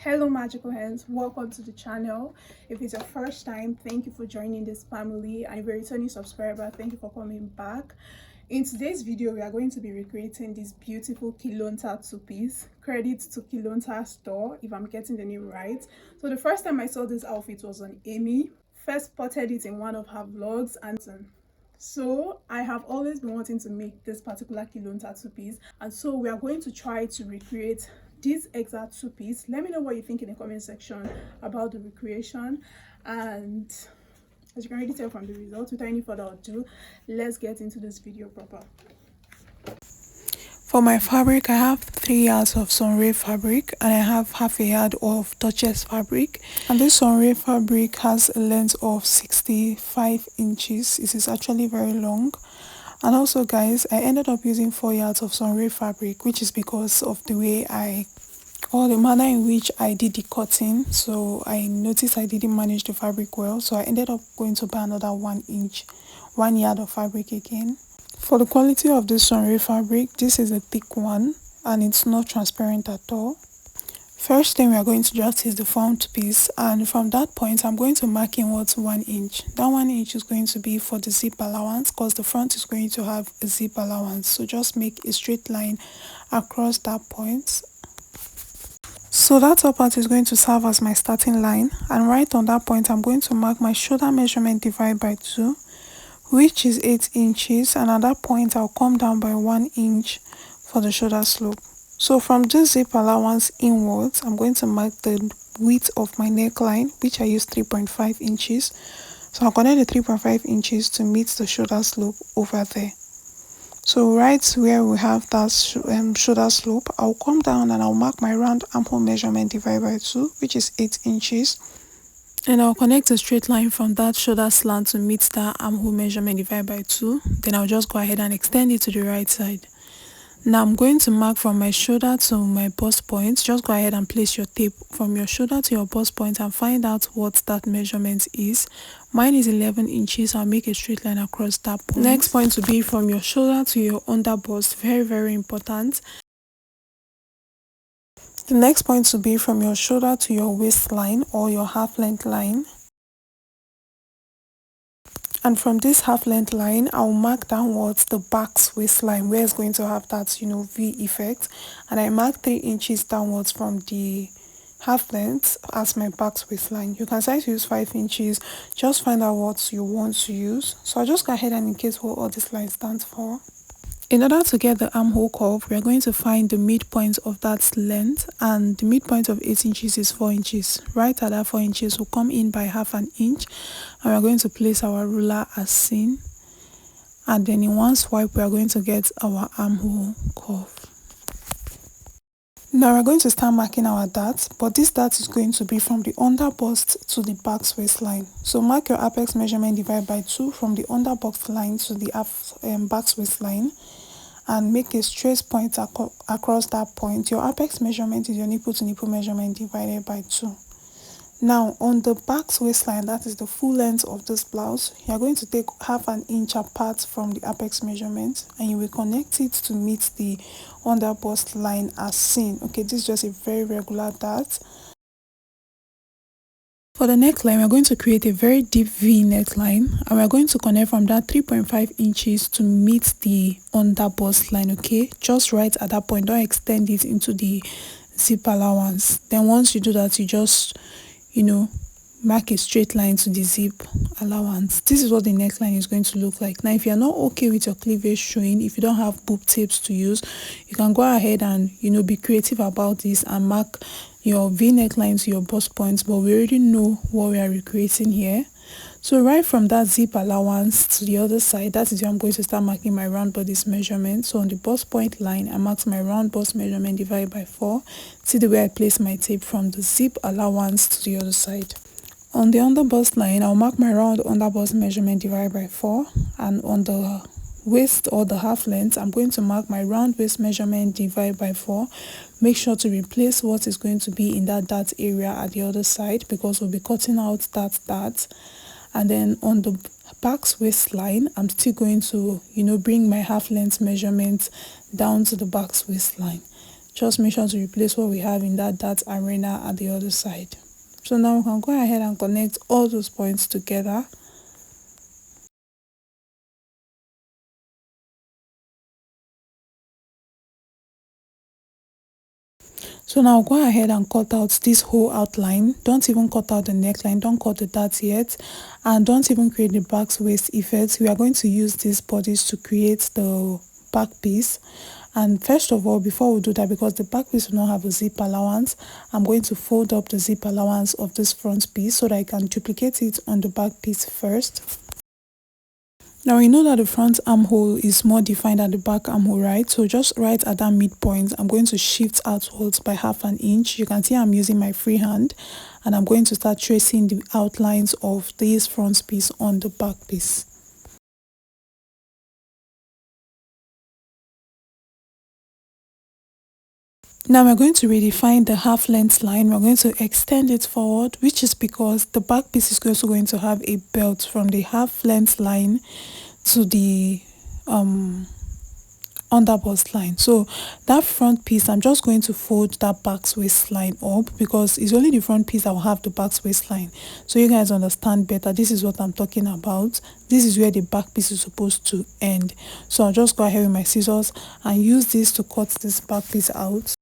Hello magical hands, welcome to the channel. If it's your first time, thank you for joining this family, and if you're a returning subscriber, thank you for coming back. In today's video, we are going to be recreating this beautiful Kilonta two-piece. Credit to Kilonta store if I'm getting the name right. So the first time I saw this outfit was on Amy. First spotted it in one of her vlogs, and so I have always been wanting to make this particular Kilonta two-piece, and so we are going to try to recreate this exact two-piece. Let me know what you think in the comment section about the recreation, and as you can already tell from the results, without any further ado, let's get into this video proper. For my fabric, I have 3 yards of sunray fabric and I have half a yard of Duchess fabric, and this sunray fabric has a length of 65 inches. It is actually very long. And also guys, I ended up using 4 yards of sunray fabric, which is because of the way the manner in which I did the cutting. So I noticed I didn't manage the fabric well, so I ended up going to buy another 1 yard of fabric again. For the quality of this sunray fabric, this is a thick one and it's not transparent at all. First thing we are going to just is the front piece, and from that point I'm going to mark in what's 1 inch. That 1 inch is going to be for the zip allowance because the front is going to have a zip allowance. So just make a straight line across that point. So that top part is going to serve as my starting line, and right on that point I'm going to mark my shoulder measurement divided by 2, which is 8 inches, and at that point I'll come down by 1 inch for the shoulder slope. So from this zip allowance inwards, I'm going to mark the width of my neckline, which I use 3.5 inches. So I'll connect the 3.5 inches to meet the shoulder slope over there. So right where we have that shoulder slope, I'll come down and I'll mark my round armhole measurement divided by 2, which is 8 inches. And I'll connect a straight line from that shoulder slant to meet that armhole measurement divided by 2. Then I'll just go ahead and extend it to the right side. Now I'm going to mark from my shoulder to my bust point. Just go ahead and place your tape from your shoulder to your bust point and find out what that measurement is. Mine is 11 inches. I'll make a straight line across that point. Next point will be from your shoulder to your under bust. Very important. The next point will be from your shoulder to your waistline or your half length line. And from this half length line, I'll mark downwards the back's waistline where it's going to have that, V effect. And I mark 3 inches downwards from the half length as my back's waistline. You can decide to use 5 inches. Just find out what you want to use. So I'll just go ahead and indicate what all this line stands for. In order to get the armhole curve, we are going to find the midpoint of that length, and the midpoint of 8 inches is 4 inches. Right at that 4 inches, we'll come in by half an inch, and we're going to place our ruler as seen. And then in one swipe, we are going to get our armhole curve. Now we're going to start marking our dart, but this dart is going to be from the under bust to the back's waistline. So mark your apex measurement divided by 2 from the under bust line to the back's waistline, and make a straight point across that point. Your apex measurement is your nipple to nipple measurement divided by 2. Now on the back's waistline, that is the full length of this blouse, you are going to take half an inch apart from the apex measurement, and you will connect it to meet the under bust line as seen. Okay, this is just a very regular dart. For the neckline, we're going to create a very deep V neckline, and we're going to connect from that 3.5 inches to meet the under bust line. Okay, just right at that point, don't extend it into the zip allowance. Then once you do that, you just mark a straight line to the zip allowance. This is what the neckline is going to look like. Now if you're not okay with your cleavage showing, if you don't have boob tapes to use, you can go ahead and be creative about this and mark your V neckline to your bust points, but we already know what we are recreating here. So right from that zip allowance to the other side, that is where I'm going to start marking my round bodice measurement. So on the bust point line, I marked my round bust measurement divided by 4. See the way I place my tape from the zip allowance to the other side. On the under bust line, I'll mark my round under bust measurement divided by 4, and on the waist or the half length, I'm going to mark my round waist measurement divided by 4. Make sure to replace what is going to be in that dart area at the other side, because we'll be cutting out that dart. And then on the back's waistline, I'm still going to bring my half length measurement down to the back's waistline. just make sure to replace what we have in that dart arena at the other side. So now we can go ahead and connect all those points together. So now go ahead and cut out this whole outline. Don't even cut out the neckline, don't cut the dart yet, and don't even create the back waist effect. We are going to use this bodice to create the back piece. And first of all, before we do that, because the back piece will not have a zip allowance, I'm going to fold up the zip allowance of this front piece so that I can duplicate it on the back piece first. Now we know that the front armhole is more defined than the back armhole, right? So just right at that midpoint, I'm going to shift outwards by 1/2 inch. You can see I'm using my free hand and I'm going to start tracing the outlines of this front piece on the back piece. Now we're going to redefine the half length line. We're going to extend it forward, which is because the back piece is also going to have a belt from the half length line to the underbust line. So that front piece, I'm just going to fold that back waistline up because it's only the front piece that will have the back waistline. So you guys understand better, this is what I'm talking about. This is where the back piece is supposed to end. So I'll just go ahead with my scissors and use this to cut this back piece out.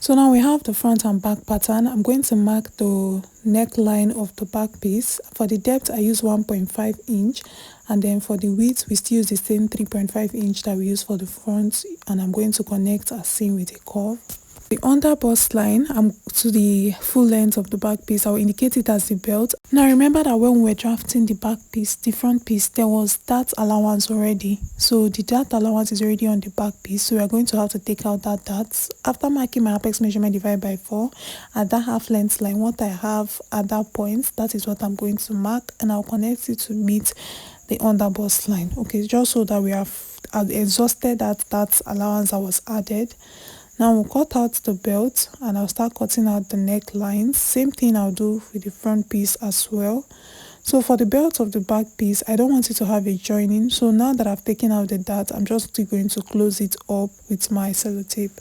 So now we have the front and back pattern. I'm going to mark the neckline of the back piece. For the depth, I use 1.5 inch, and then for the width, we still use the same 3.5 inch that we use for the front, and I'm going to connect as seen with a curve. The underbust line, to the full length of the back piece, I will indicate it as the belt. Now remember that when we were drafting the back piece, the front piece, there was dart allowance already. So the dart allowance is already on the back piece, so we are going to have to take out that dart. After marking my apex measurement divided by 4, at that half length line, what I have at that point, that is what I'm going to mark, and I'll connect it to meet the underbust line. Okay, just so that we have exhausted that allowance that was added. Now we'll cut out the belt and I'll start cutting out the necklines. Same thing I'll do with the front piece as well. So for the belt of the back piece, I don't want it to have a joining. So now that I've taken out the dart, I'm just going to close it up with my sellotape.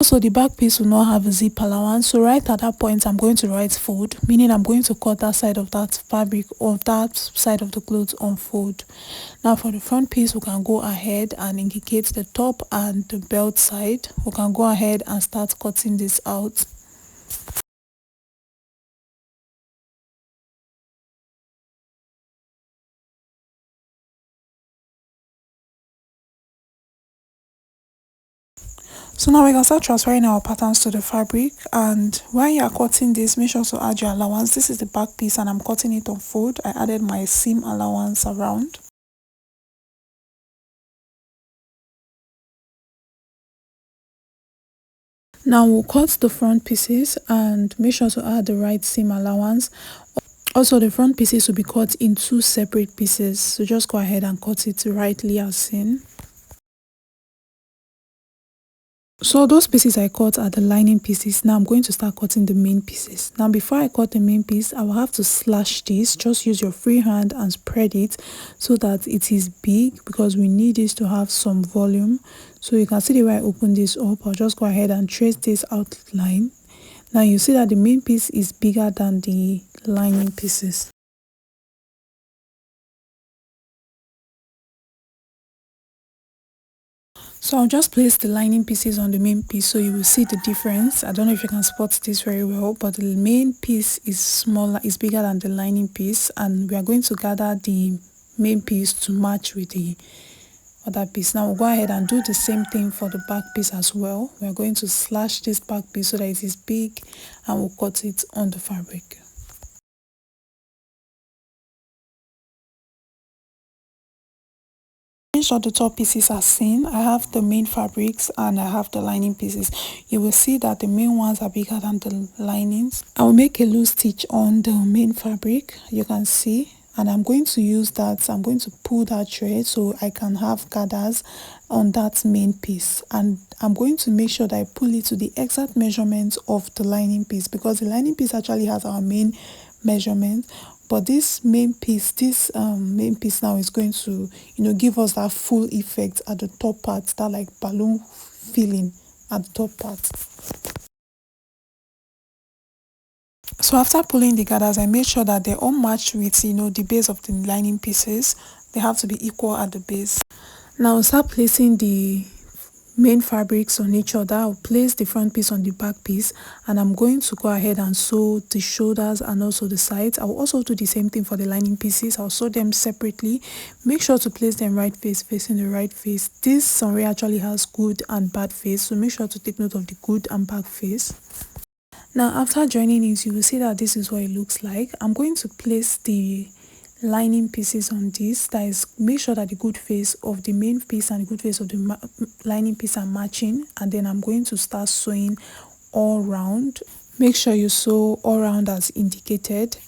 Also, the back piece will not have a zip allowance, so right at that point I'm going to right fold, meaning I'm going to cut that side of that fabric or that side of the clothes on fold. Now for the front piece, we can go ahead and indicate the top and the belt side. We can go ahead and start cutting this out. So now we can start transferring our patterns to the fabric, and while you are cutting this, make sure to add your allowance. This is the back piece and I'm cutting it on fold. I added my seam allowance around. Now we'll cut the front pieces and make sure to add the right seam allowance. Also, the front pieces will be cut in 2 separate pieces, so just go ahead and cut it rightly as seen. So those pieces I cut are the lining pieces. Now I'm going to start cutting the main pieces. Now before I cut the main piece, I will have to slash this. Just use your free hand and spread it so that it is big, because we need this to have some volume. So you can see the way I open this up. I'll just go ahead and trace this outline. Now you see that the main piece is bigger than the lining pieces. So I'll just place the lining pieces on the main piece so you will see the difference. I don't know if you can spot this very well, but the main piece is smaller, is bigger than the lining piece, and we are going to gather the main piece to match with the other piece. Now we'll go ahead and do the same thing for the back piece as well. We are going to slash this back piece so that it is big, and we'll cut it on the fabric. Of the top pieces are seen. I have the main fabrics and I have the lining pieces. You will see that the main ones are bigger than the linings. I will make a loose stitch on the main fabric, you can see, and I'm going to use that. I'm going to pull that thread so I can have gathers on that main piece, and I'm going to make sure that I pull it to the exact measurement of the lining piece, because the lining piece actually has our main measurement, but this main piece now is going to give us that full effect at the top part, that like balloon feeling at the top part. So after pulling the gathers, I made sure that they all match with the base of the lining pieces. They have to be equal at the base. Now I'll start placing the main fabrics on each other. I'll place the front piece on the back piece, and I'm going to go ahead and sew the shoulders and also the sides. I will also do the same thing for the lining pieces. I'll sew them separately. Make sure to place them right face facing the right face. This sunray actually has good and bad face, so make sure to take note of the good and bad face. Now after joining it, you will see that this is what it looks like. I'm going to place the lining pieces on this. That is, make sure that the good face of the main piece and the good face of the lining piece are matching, and then I'm going to start sewing all round. Make sure you sew all round as indicated.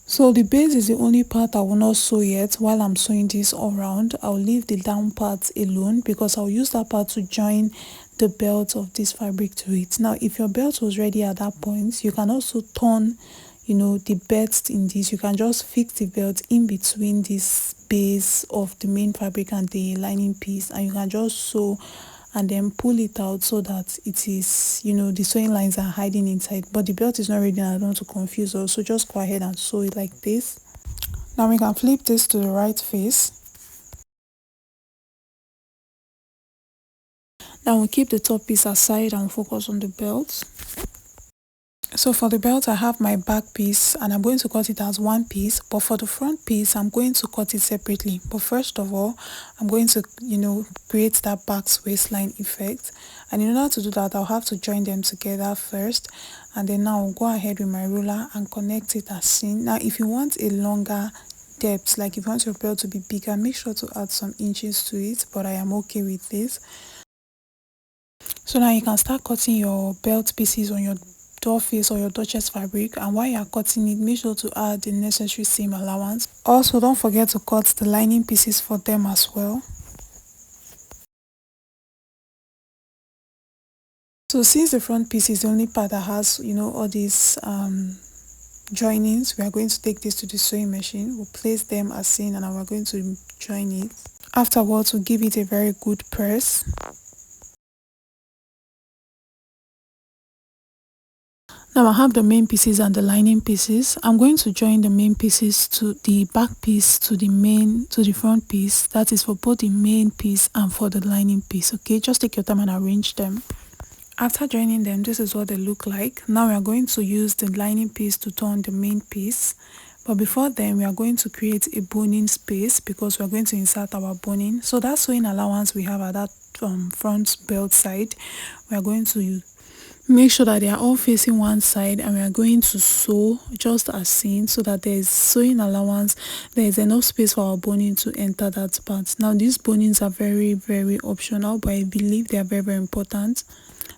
So the base is the only part I will not sew yet. While I'm sewing this all round, I'll leave the down part alone because I'll use that part to join the belt of this fabric to it. Now if your belt was ready at that point, you can also turn the belt in this. You can just fix the belt in between this base of the main fabric and the lining piece, and you can just sew and then pull it out so that it is, the sewing lines are hiding inside, but the belt is not ready and I don't want to confuse us. So just go ahead and sew it like this. Now we can flip this to the right face. Now we'll keep the top piece aside and focus on the belt. So for the belt, I have my back piece and I'm going to cut it as one piece, but for the front piece, I'm going to cut it separately. But first of all, I'm going to, create that back waistline effect. And in order to do that, I'll have to join them together first. And then now I'll go ahead with my ruler and connect it as seen. Now, if you want a longer depth, like if you want your belt to be bigger, make sure to add some inches to it, but I am okay with this. So now you can start cutting your belt pieces on your door face or your Duchess fabric, and while you are cutting it, make sure to add the necessary seam allowance. Also, don't forget to cut the lining pieces for them as well. So since the front piece is the only part that has all these joinings, we are going to take this to the sewing machine. We'll place them as seen and we're going to join it. Afterwards, we'll give it a very good press. Now I have the main pieces and the lining pieces. I'm going to join the main pieces to the back piece to the front piece. That is for both the main piece and for the lining piece. Okay, just take your time and arrange them. After joining them, this is what they look like. Now we are going to use the lining piece to turn the main piece. But before then, we are going to create a boning space because we are going to insert our boning. So that sewing allowance we have at that front belt side, we are going to make sure that they are all facing one side, and we are going to sew just as seen so that there is sewing allowance, there is enough space for our boning to enter that part. Now these bonings are very, very optional, but I believe they are very, very important.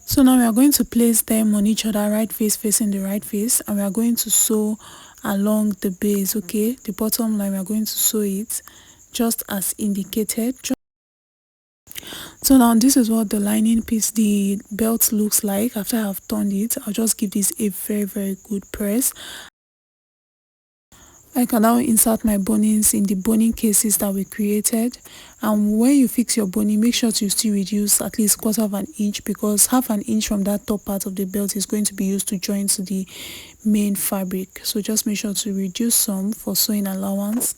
So now we are going to place them on each other, right face facing the right face, and we are going to sew along the base. Okay, the bottom line, we are going to sew it just as indicated. So now this is what the lining piece, the belt looks like after I have turned it. I'll just give this a very, very good press. I can now insert my bonings in the boning cases that we created, and when you fix your boning, make sure to still reduce at least 1/4 of an inch, because half an inch from that top part of the belt is going to be used to join to the main fabric. So just make sure to reduce some for sewing allowance.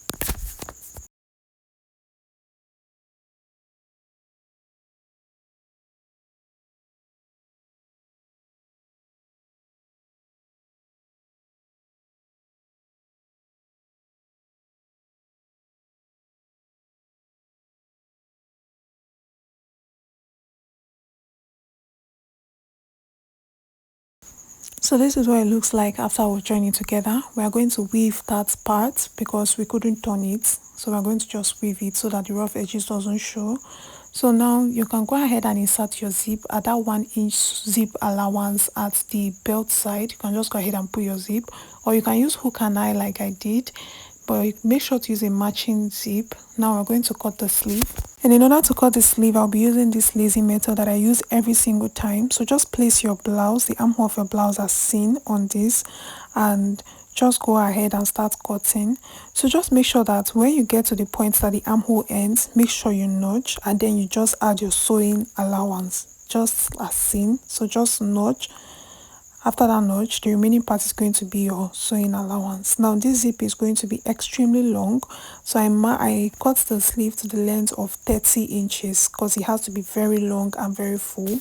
So this is what it looks like after we join it together. We are going to weave that part because we couldn't turn it. So we're going to just weave it so that the rough edges doesn't show. So now you can go ahead and insert your zip at that 1 inch zip allowance at the belt side. You can just go ahead and put your zip, or you can use hook and eye like I did, but make sure to use a matching zip. Now we're going to cut the sleeve. And in order to cut the sleeve, I'll be using this lazy method that I use every single time. So just place your blouse, the armhole of your blouse as seen on this, and just go ahead and start cutting. So just make sure that when you get to the point that the armhole ends, make sure you notch, and then you just add your sewing allowance just as seen. So just notch. After that notch, the remaining part is going to be your sewing allowance. Now this zip is going to be extremely long, so I cut the sleeve to the length of 30 inches because it has to be very long and very full.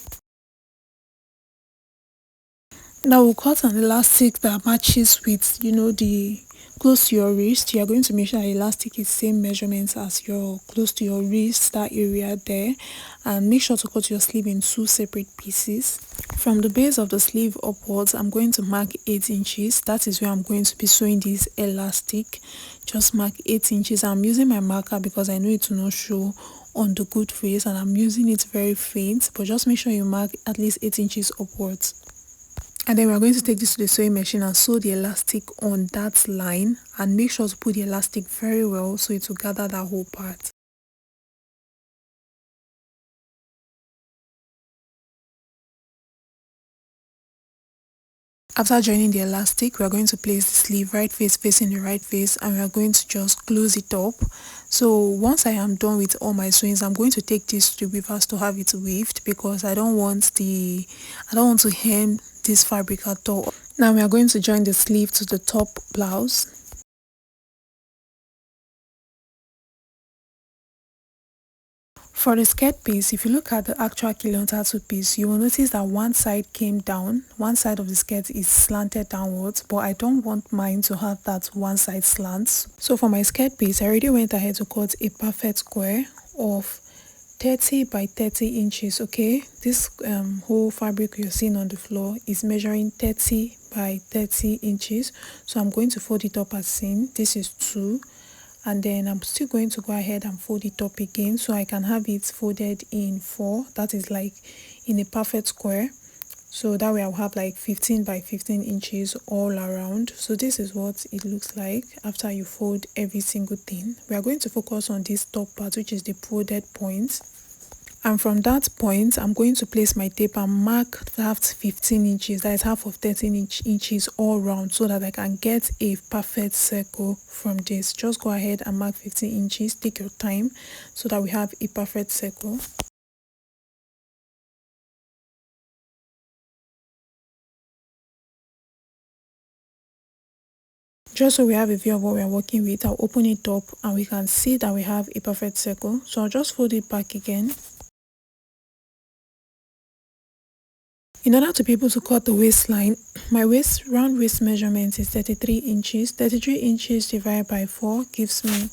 Now we'll cut an elastic that matches with, the close to your wrist. You are going to make sure the elastic is same measurements as your close to your wrist, that area there, and make sure to cut your sleeve in 2 separate pieces. From the base of the sleeve upwards, I'm going to mark 8 inches. That is where I'm going to be sewing this elastic. Just mark 8 inches. I'm using my marker because I know it will not show on the good face, and I'm using it very faint, but just make sure you mark at least 8 inches upwards. And then we're going to take this to the sewing machine and sew the elastic on that line, and make sure to put the elastic very well so it will gather that whole part. After joining the elastic, we are going to place the sleeve right face facing the right face, and we are going to just close it up. So once I am done with all my sewings, I'm going to take this to the weavers to have it weaved because I don't want to hem this fabric at all. Now we are going to join the sleeve to the top blouse. For the skirt piece, if you look at the actual kilon tattoo piece, you will notice that one side came down, one side of the skirt is slanted downwards, but I don't want mine to have that one side slants. So for my skirt piece, I already went ahead to cut a perfect square of 30 by 30 inches. Okay, this whole fabric you're seeing on the floor is measuring 30 by 30 inches. So I'm going to fold it up as seen. This is 2. And then I'm still going to go ahead and fold it up again so I can have it folded in 4. That is like in a perfect square. So that way I'll have like 15 by 15 inches all around. So this is what it looks like after you fold every single thing. We are going to focus on this top part, which is the folded point. And from that point, I'm going to place my tape and mark that 15 inches, that is half of 13 inches all round, so that I can get a perfect circle from this. Just go ahead and mark 15 inches, take your time, so that we have a perfect circle. Just so we have a view of what we are working with, I'll open it up and we can see that we have a perfect circle. So I'll just fold it back again. In order to be able to cut the waistline, my round waist measurement is 33 inches. 33 inches divided by 4 gives me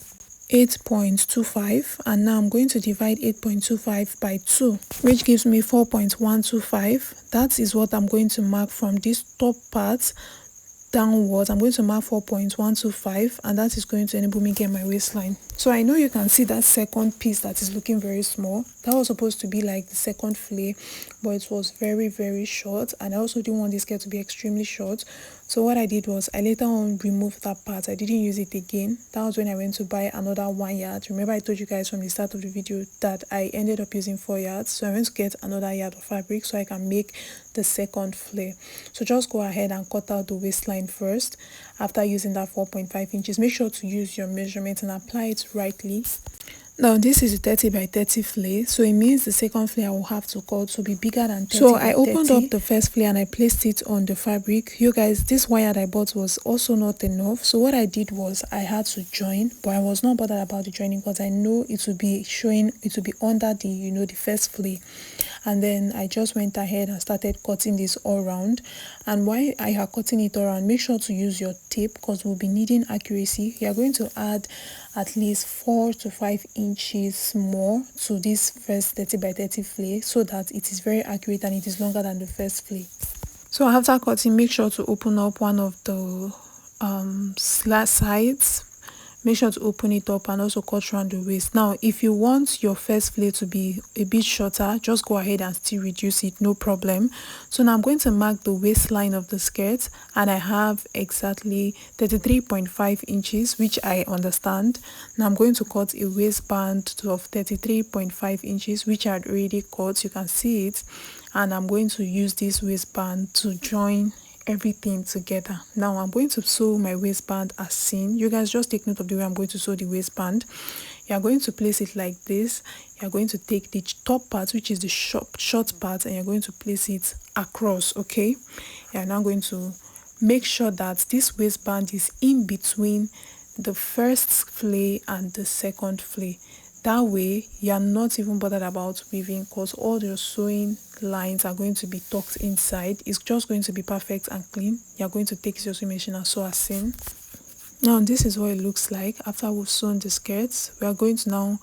8.25, and now I'm going to divide 8.25 by 2, which gives me 4.125. That is what I'm going to mark from this top part downwards. I'm going to mark 4.125, and that is going to enable me get my waistline. So I know you can see that second piece that is looking very small. That was supposed to be like the second flare, but it was very, very short, and I also didn't want this skirt to be extremely short. So what I did was I later on removed that part. I didn't use it again. That was when I went to buy another 1 yard. Remember I told you guys from the start of the video that I ended up using 4 yards. So I went to get another yard of fabric so I can make the second flare. So just go ahead and cut out the waistline first. After using that 4.5 inches, make sure to use your measurement and apply it rightly. Now this is a 30 by 30 flare, so it means the second flare I will have to cut will be bigger than 30 So by I opened 30. up the first flare and I placed it on the fabric. You guys, this wire that I bought was also not enough, so what I did was I had to join, but I was not bothered about the joining because I know it will be showing, it will be under the the first flare. And then I just went ahead and started cutting this all around. And while I am cutting it all around, make sure to use your tape because we'll be needing accuracy. You are going to add at least 4 to 5 inches more to this first 30 by 30 flare so that it is very accurate and it is longer than the first flare. So after cutting, make sure to open up one of the sides. Make sure to open it up and also cut around the waist. Now if you want your first flare to be a bit shorter, just go ahead and still reduce it, no problem. So now I'm going to mark the waistline of the skirt, and I have exactly 33.5 inches, which I understand. Now I'm going to cut a waistband of 33.5 inches, which I had already cut. You can see it, and I'm going to use this waistband to join everything together. Now I'm going to sew my waistband as seen. You guys just take note of the way I'm going to sew the waistband. You are going to place it like this. You are going to take the top part, which is the short part, and you're going to place it across. Okay, you are now going to make sure that this waistband is in between the first flay and the second flay. That way you are not even bothered about weaving, because all your sewing lines are going to be tucked inside. It's just going to be perfect and clean. You're going to take your sewing machine and sew as seen. Now this is what it looks like after we've sewn the skirts. We are going to now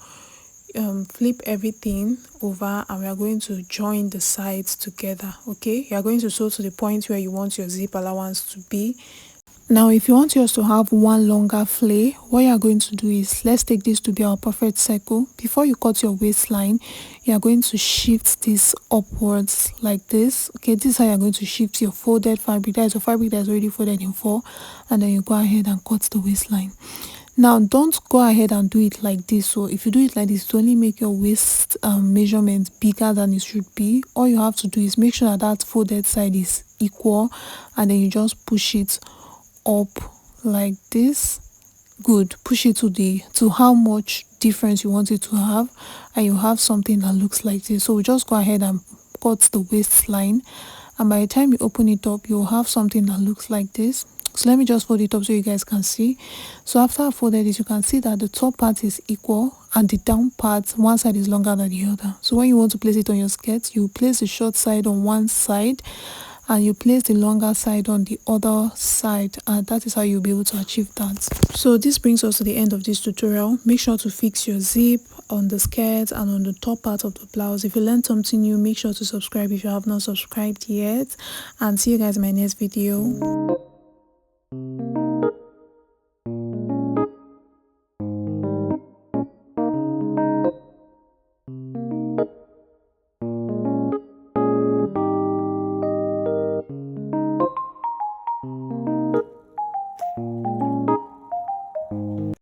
flip everything over, and we are going to join the sides together. Okay, you are going to sew to the point where you want your zip allowance to be. Now if you want yours to have one longer flay, what you are going to do is, let's take this to be our perfect circle. Before you cut your waistline, you are going to shift this upwards like this. Okay, this is how you are going to shift your folded fabric. That is your fabric that is already folded in four, and then you go ahead and cut the waistline. Now don't go ahead and do it like this. So if you do it like this, to only make your waist measurement bigger than it should be. All you have to do is make sure that that folded side is equal, and then you just push it up like this. Good. Push it to how much difference you want it to have, and you have something that looks like this. So we just go ahead and cut the waistline, and by the time you open it up, you'll have something that looks like this. So let me just fold it up so you guys can see. So after I folded it, you can see that the top part is equal and the down part, one side is longer than the other. So when you want to place it on your skirt, you place the short side on one side and you place the longer side on the other side, and that is how you'll be able to achieve that. So this brings us to the end of this tutorial. Make sure to fix your zip on the skirt and on the top part of the blouse. If you learned something new, make sure to subscribe if you have not subscribed yet, and see you guys in my next video.